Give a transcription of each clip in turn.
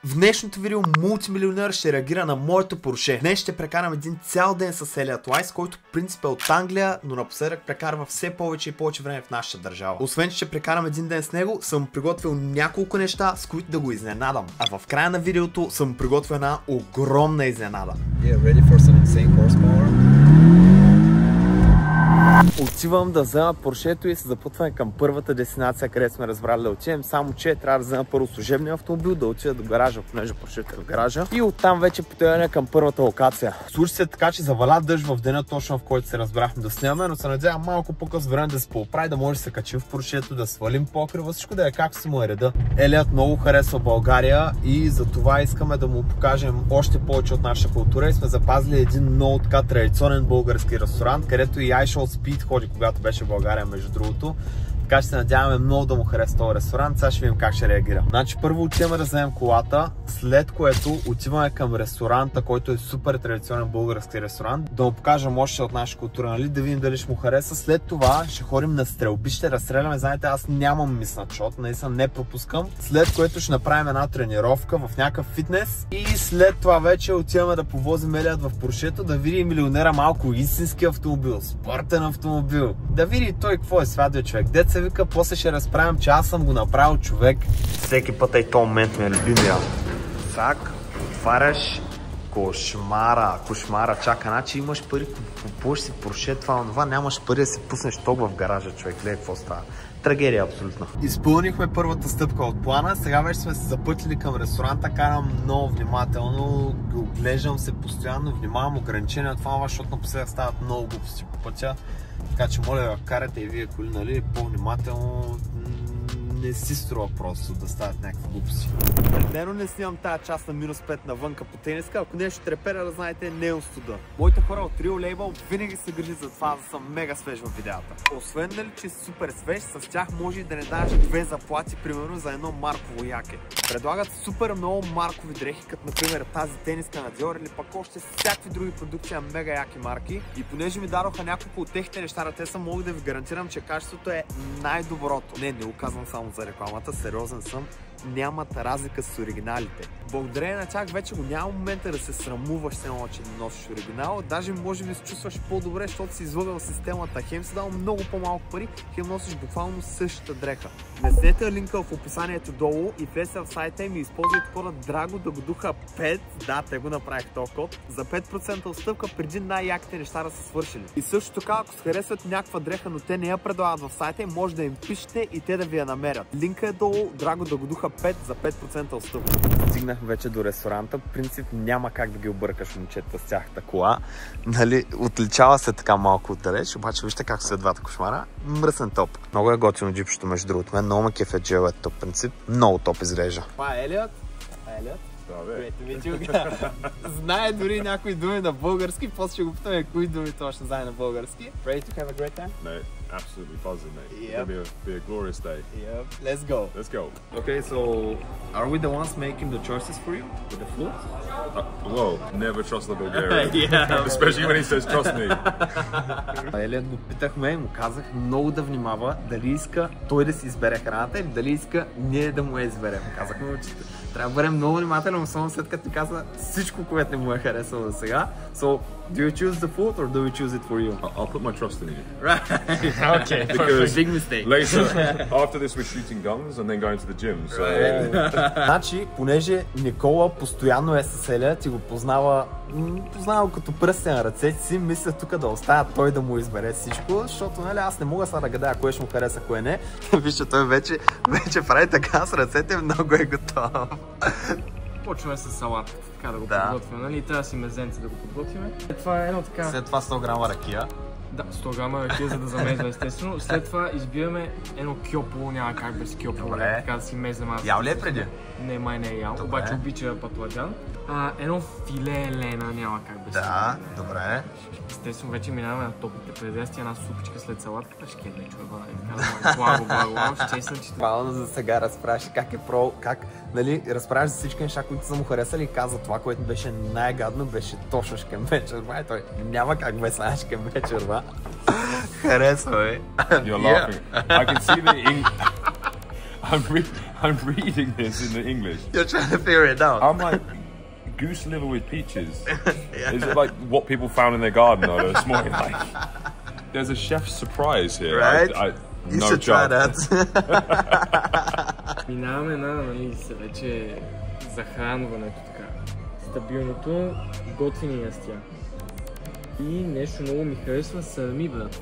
В днешното видео мултимилионер ще реагира на моето Порше. Днес ще прекарам един цял ден с Елиот Уайс, който в принцип е от Англия, но напоследък прекарва все повече и повече време в нашата държава. Освен, че ще прекарам един ден с него, съм приготвил няколко неща, с които да го изненадам. А в края на видеото съм приготвил една огромна изненада. Отивам да взема Поршето и се запътваме към първата дестинация, където сме разбрали да отидем, само че трябва да взема първо служебния автомобил, да отида до гаража, понеже Поршето е в гаража, и оттам вече потъваме към първата локация. Случи се така, че заваля дъжд в деня, точно в който се разбрахме да снимаме, но се надявам малко по-късно време да се поправи, да може да се качим в Поршето, да свалим покрива, всичко да е както си му е реда. Елиот много харесва България и за това искаме да му покажем още повече от нашата култура и сме запазили един много така традиционен български ресторант, където и I Shall Speed ходи, когато беше в България, между другото. Така че се надяваме много да му хареса този ресторант. Сега ще видим как ще реагира. Значи първо отиваме да вземем колата, след което отиваме към ресторанта, който е супер традиционен български ресторант. Да му покажем още от наша култура, нали? Да видим дали ще му хареса. След това ще ходим на стрелби, ще разстреляме. Знаете, аз нямам миснат шот, наистина не пропускам. След което ще направим една тренировка в някакъв фитнес и след това вече отиваме да повозим Елиот в Поршето, да види милионера малко истински автомобил, спортен автомобил. Да види той какво е свят, човек. Деца вика, после ще разправям, че аз съм го направил, човек. Всеки път и този момент ми е любимия. Сак, отваряш, кошмара, чака, значи имаш пари, купуваш си Порше, това, нямаш пари да се пуснеш ток в гаража, човек, гледай какво става. Трагедия абсолютно. Изпълнихме първата стъпка от плана, сега вече сме се запътили към ресторанта, карам много внимателно, оглеждам се постоянно, внимавам ограничения от това, защото напоследък стават много глупости по пътя. Така че моля да карате и вие коли, нали, по-внимателно, не си струва просто да стават някакви глупости. Дневно не снимам тази част на минус 5 навънка по тениска, ако нещо трепера, да знаете, не е студа. Моите хора от Trio Label винаги се грижат за това, да съм мега свеж в видеята. Освен нали, че си супер свеж, с тях може и да не даваш две заплати, примерно за едно марково яке. Предлагат супер много маркови дрехи, като например тази тениска на Dior или пък още всякакви други продукти на мега яки марки. И понеже ми дадоха няколко от техните неща на Теса, мога да ви гарантирам, че качеството е най-доброто. Не го казвам само за рекламата, сериозен съм. Нямат разлика с оригиналите. Благодарение на тях вече го няма момента да се срамуваш с едно, че не носиш оригинал. Даже може би се чувстваш по-добре, защото си излъгал системата. Хем си дал много по-малко пари, хем носиш буквално същата дреха. Внесете линка в описанието долу и влезте в сайта им и използвайте кода Драго да го духа 5. Да, те го направих този код. За 5% отстъпка преди най-яките неща да са свършили. И също така, ако се харесват някаква дреха, но те не я предлагат в сайта им, може да им пишете и те да ви я намерят. Линка е долу, Драго да го духа 5 за 5% отстъпка. Стигнах вече до ресторанта. В принцип няма как да ги объркаш момчета с тяхната кола. Нали, отличава се така малко отдалеч, обаче вижте как са двата кошмара. Мръсен топ. Много е готино джипчето, между другото. Мен много ме кефе джелът топ принцип. Много топ изглежда. Това е Елиот. Знае дори някои думи на български, после ще го питаме кои думи точно знае на български. Ready to have a great time? No, absolutely buzzing, mate. Yep. It'll be a glorious day. Yep. Let's go. Let's go. Okay, so are we the ones making the choices for you with the food? Whoa, never trust the Bulgarian. Yeah. Especially when he says trust me. Елиот го питахме и му казах много да внимава дали иска той да си избере храната или дали иска ние да му я изберем. Казахме му, че трябва да бъдем много внимателно, особено след като ти каза всичко, което не му е харесало до сега. So, do you choose the food or do we choose it for you? I'll put my trust in you. Right. Okay. Because big mistake. Later, after this we're shooting guns and then going to the gym. So. Значи, понеже Никола постоянно е с Елиот и го познава като пръстен на ръцете си, мисля тук да оставя той да му избере всичко, защото нали, аз не мога сега да гадая кое ще му хареса, кое не. Вижте, той вече прави така с ръцете, много е готов. Почваме с салат, така да го подготвим, нали? Трябва да си мезенце да го подготвим. След това е едно така... След това 100 грама ракия. Да, 100 грама ракия, за да замезва естествено. След това избиваме едно кьопо, няма как без кьопо, така да си мезем аз. Ял ли е преди? Не, май не е ял, обаче обича патладжан. Едно филе лена няма как без да, добре. Естествено вече минаваме на топите предвести, една супичка след салатката, ще кедне чува и така, благо, ще честна, че... Бавно за сега разправяш как е нали, разправяш за всички неща, които са му харесали и каза това, което беше най-гадно, беше точно шкембечерва и той няма как без една шкембечерва. Харесва, бе. You're laughing. I can see the ink. I'm reading this in the English. You're trying to figure it out. I'm like, goose liver with peaches. Is it like what people found in their garden this morning? Like, there's a chef's surprise here. Right? You no should try chance. that. Минаваме на, нали, се вече захранването така. Стабилното, готвени ястия. И нещо много ми харесва сърми, брат.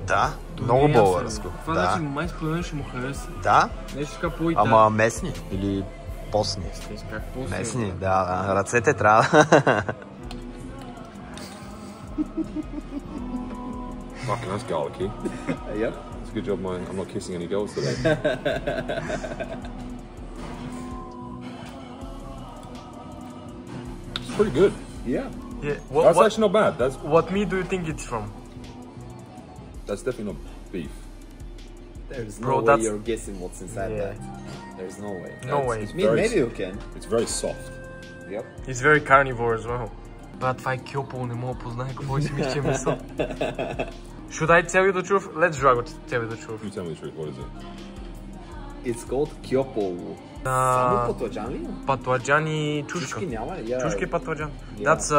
Да, много българско. Това значи май според мен ще му хареса. Да? Нещо така по-италианско. Ама местни или постни? Как постни? Местни, да. Ръцете трябва. Fucking, that's garlicky. Yep. It's a good job I'm not kissing any girls today. It's pretty good. Yeah. Yeah. That's actually not bad. What meat do you think it's from? That's definitely not beef. There's Bro, no way that's- you're guessing what's inside Yeah. that. There's no way. No way. It's I mean, very, maybe you can. it's very soft. Yep. It's very carnivore as well. Брат, това е кьопол, не мога да познае какво си мисля, че е месо. Should I tell you the truth? Let's Drago tell you the truth. You tell me the truth. What is it? It's called kyopo. Само пътладжан ли? Патладжан и чушка. Чушки няма ли? Yeah. Чушка и патладжан. Yeah. That's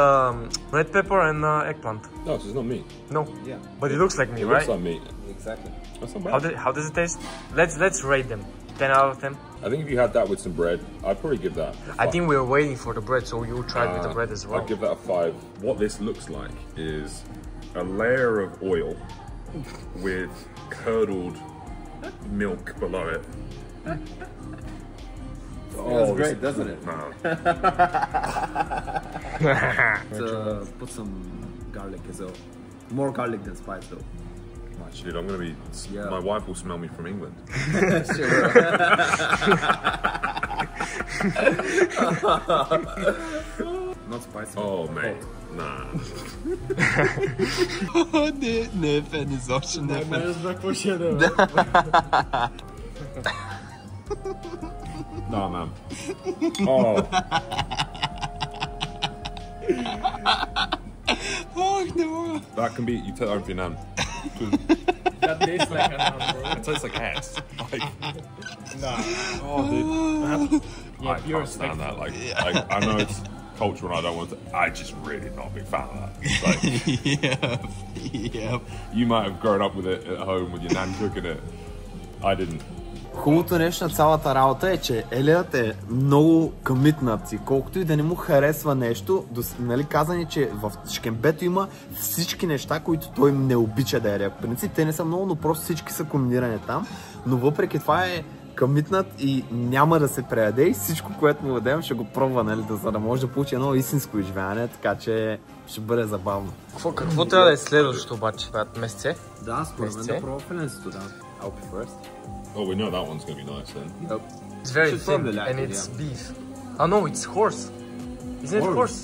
red pepper and eggplant. No, so it's not meat. No, Yeah. but it looks like me, It right? looks like meat. Exactly. That's not bad. How does it taste? Let's rate them. 10 out of 10. I think if you had that with some bread, I'd probably give that a I 5. think we're waiting for the bread, so you try it with the bread as well. I'd give that a 5. What this looks like is a layer of oil with curdled milk below it. Smells great, doesn't it? No. Put some garlic as well. More garlic than spice though. Dude, I'm gonna be. Yeah. My wife will smell me from England. Not spicy. Oh, mate. Nah. Не е фен изобщо, не е фен. разбрах какво ще яде, Nah, man. Oh. Не мога. That can be. You take that home for your nan. That tastes like an bro. It tastes like ass. Like, Nah. oh, dude. Yeah, I pure can't stand that. respect. Like, I know it's cultural and I don't want to. I just really not a big fan of that. Like, Yep. you might have grown up with it at home with your nan cooking it. I didn't. Хубавото нещо на цялата работа е, че Елиот е много къмитнат и колкото и да не му харесва нещо, нали каза ни, че в шкембето има всички неща, които той не обича да яде. В принцип те не са много, но просто всички са комбинирани там, но въпреки това е къмитнат и няма да се преяде и всичко, което му дадем, ще го пробва, нали, за да може да получи едно истинско изживяване, така че ще бъде забавно. Какво трябва да е следващото обаче? Месце? Да, според мен да пробва филенцето, да. I'll be first. Oh, we know that one's gonna be nice then. Yep. It's very Should thin probably like and it, it's yeah. beef. Oh no, it's horse. Isn't it horse?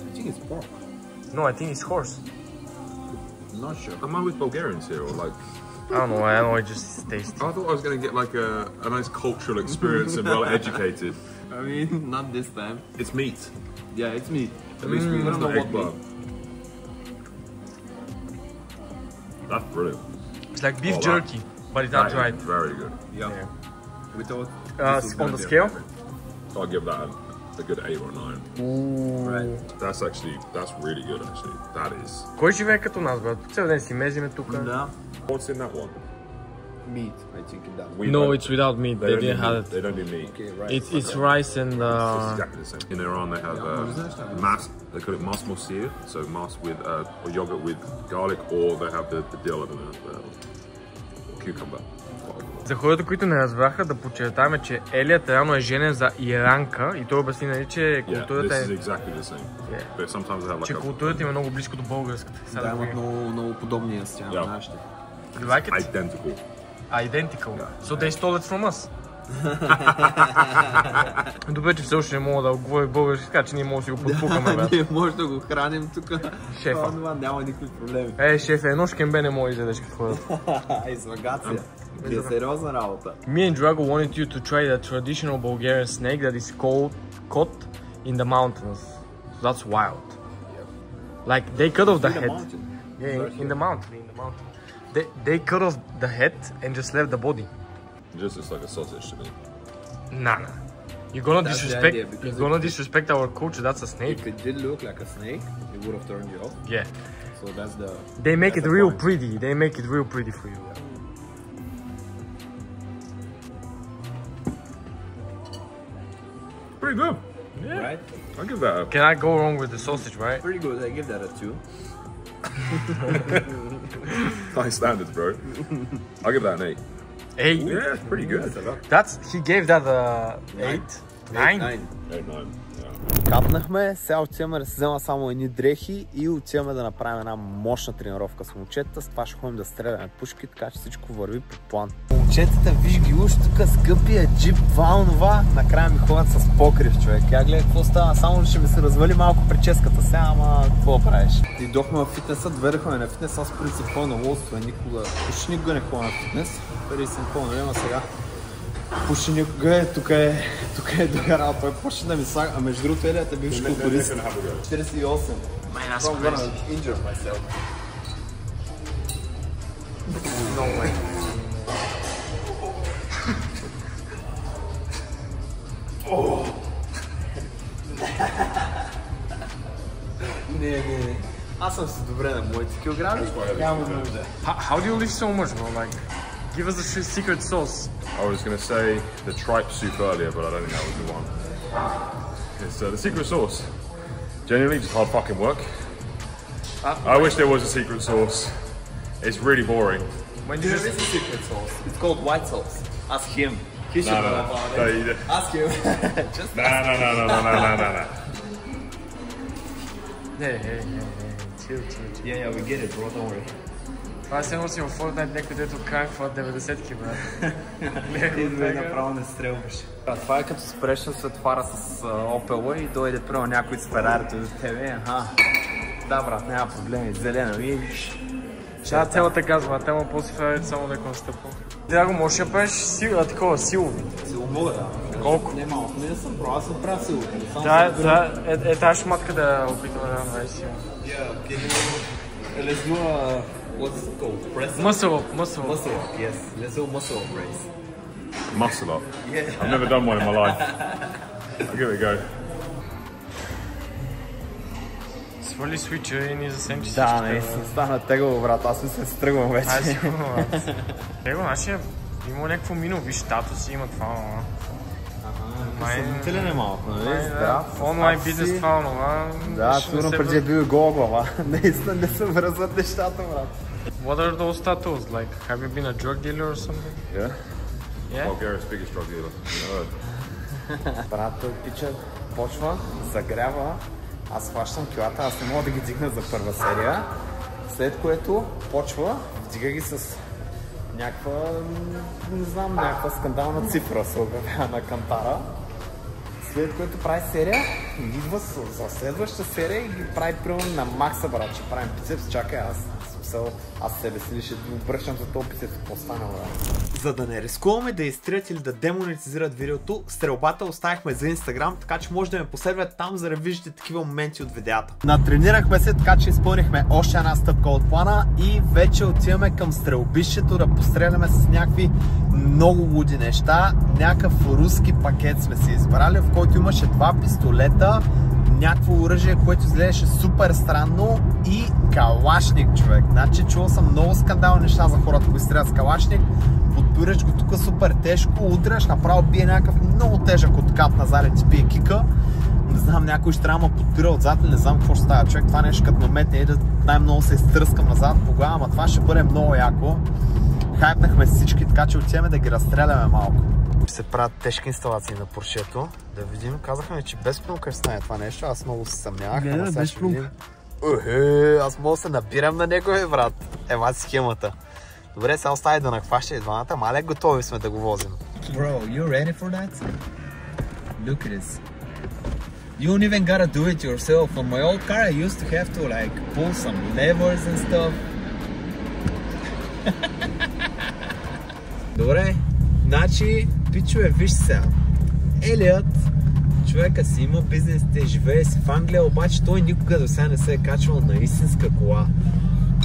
I think it's pork. No, I think it's horse. I'm not sure. Am I with Bulgarians here or like? I don't know, it just tastes. I thought I was gonna get like a nice cultural experience and well educated. I mean, not this time. It's meat. Yeah, it's meat. At least we I don't got know the what egg bar. That's brilliant. It's like beef Oh, wow. jerky, but it's not That is right. very good. Yeah. We thought On the scale? So I'll give that a good 8 or 9. Right. That's really good actually. That is. Кой живее като нас, брат? Цял ден си мезиме тук. No. What's in that one? Meat, I think it does. We No, don't- it's without meat. They don't didn't do have meat. it. They don't do meat. Okay, right. It's rice and It's exactly the same. In Iran they have mas. They call it mas mosir. So mas with or yogurt with garlic, or they have the dill and the cucumber. За хората, които не разбраха, да подчертаваме, че Елият реално е женен за иранка и той обясни, нали, че Yeah, културата this is е... exactly the same. Yeah. But sometimes they have like Че културата им е много близко до българската. Сега Да, да имат го- много подобни ястия Yeah. на нашите. You like it? identical. Identical. So they stole it from us. Добре, че все още не мога да говоря български, така че ние можем да си го подпукаме, бе. Ние може да го храним тук. Шефа. Това няма никакви проблеми. Шефе, едно шкембе не мога да изядеш какво е. Излагация. Е сериозна работа. Me and Drago wanted you to try the traditional Bulgarian snake that is caught in the mountains. So that's wild. Like they cut off the head. Yeah, in the mountain. They cut off the head and just left the body. Just it's like a sausage to me. Nah. You're gonna That's the disrespect. idea, because You're gonna disrespect our coach. That's a snake. If it did look like a snake, it would have turned you off. Yeah. So that's the. They make that's it the real point. pretty. They make it real pretty for you. Pretty good. Yeah. Right? I'll give that a... Can I go wrong with the sausage, right? Pretty good. I give that a 2. High standards, bro. I'll give that an 8. 8. Yeah, it's pretty good. That's he gave that a 8. 9. 8, 9. Капнахме, сега отиваме да си взема само едни дрехи и отиваме да направим една мощна тренировка с момчетата. С това ще ходим да стреляме пушки, така че всичко върви по план. Момчетата, виж ги уж тук скъпия джип, това онова. Накрая ми ходят с покрив, човек. Я гледай какво става, само ще ми се развали малко прическата сега, ама какво правиш? Дойдохме в фитнеса, доведохме на фитнес, аз принцип ходя на лоудство, никога не ходя на фитнес. Преди съм ходя, ама сега. Пуши никога е, тук е догарал, той почна да ми слага, а между другото Елият е бивш културист. 48. Man, that's I'm gonna crazy. injure myself. No way. Не. Аз съм си добре на моите килограми. Няма нужда. How do you lift so much, bro? Like, give us the secret sauce. I was going to say the tripe soup earlier, but I don't think that was the one. It's the secret sauce. Genuinely, just hard fucking work. I wish there was a secret sauce. It's really boring. When you There just is a secret sauce. It's called white sauce. Ask him. He should know about it. Ask him. Just No. Hey. Chill. Yeah, we get it, bro. Don't worry. Това се носи в Fortnite някой, дето крайфва 90-ки, брат. Идва и направо не стрелваш. Това е като спреш на светофара с Opel и дойде прямо някой с Ферарито до тебе. Да, брат, няма проблеми. Зелено, видиш. Да, цялата газва, тема после Ферарито само леко настъпва. Драго, можеш да правиш такова силови? Силово, да. Колко? Не малко, не съм про, аз съм правил силово. Тази шматка да опитваме да направи силово. Let's do what's it called? Press up? Muscle up. Muscle up, yes. Let's do muscle up race. Muscle up. Yeah. I've never done one in my life. I'll give it a go. Свали свича и ни засенчи всички. Да, наистина стана тегаво, брат. Аз мисля да се тръгвам вече. Ай, сигурно, брат. Его, нашия има някакво минало, виж, тато си има това, ама. Съмнителен е малко, нали? В онлайн бизнес това, онова. Да, сигурно преди е бил и гола глава. Наистина не се връзват нещата, брат. What are those tattoos? Like, have you been a drug dealer or something? Yeah. Yeah? Bulgaria's biggest drug dealer. Брат, той пича почва, загрява, аз хващам килата, аз не мога да ги дигна за първа серия, след което почва, вдига ги с някаква, не знам, някаква скандална цифра се обявява на кантара, след което прави серия, идва за следваща серия и ги прави примерно на макса, брат, че правим бицепс, чакай аз себе си ли ще обръщам за този бицепс, какво стана, брат. За да не рискуваме да изтрият или да демонетизират видеото, стрелбата оставихме за Instagram, така че може да ме последвате там, за да виждате такива моменти от видеята. Натренирахме се, така че изпълнихме още една стъпка от плана и вече отиваме към стрелбището да постреляме с някакви много луди неща. Някакъв руски пакет сме си избрали, в който имаше 2 пистолета, някакво оръжие, което изглеждаше супер странно и калашник, човек. Значи чувал съм много скандални неща за хората, които стрелят с калашник. Подпираш го тук супер тежко, удряш, направо бие някакъв много тежък откат назад и ти бие кика. Не знам, някой ще трябва да ме подпира отзад, не знам какво ще става, човек. Това нещо като ме метне и да най-много се изтръскам назад тогава, ама това ще бъде много яко. Хайпнахме всички, така че отиваме да ги разстреляме малко. Се правят тежки инсталации на Поршето. Да видим, казахме, че без плюнка ще стане това нещо. Аз много се съмнявах, ама сега ще видим. Аз мога да се набирам на него, брат. Ема схемата. Добре, сега остави да нахваща и двамата. Мале, готови сме да го возим. Bro, you ready for that? Look at this. You don't even gotta do it yourself. On my old car, I used to have to like pull some levers and stuff. Добре, значи, пичове, виж сега. Елият, човека си има бизнес, те живее си в Англия, обаче той никога до сега не се е качвал на истинска кола.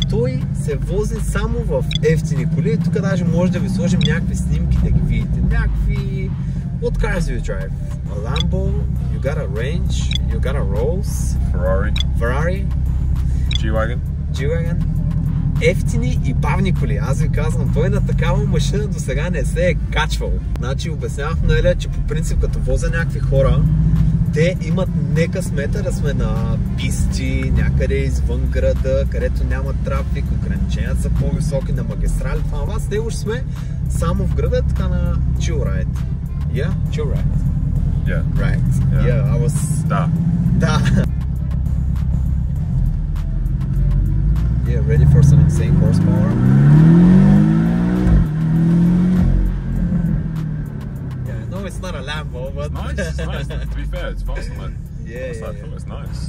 Той се вози само в ефтини коли. Тук даже може да ви сложим някакви снимки да ги видите. Някакви What cars do you drive? A Lambo, you got a Range, you got a Rolls, Ferrari, G-Wagon. Ефтини и бавни коли. Аз ви казвам, той на такава машина до сега не се е качвал. Значи обяснявах на Еля, че по принцип като возя някакви хора, те имат не късмета да сме на писти, някъде извън града, където няма трафик, ограниченията са по-високи на магистрали. Това с него ще сме само в града, така на chill ride. Yeah? Chill ride. Yeah. Right. Yeah, I was... Da. Yeah, ready for some insane horsepower. Yeah, I know it's not a Lambo, but... It's nice. To be fair, it's fast, man. Yeah. It's nice.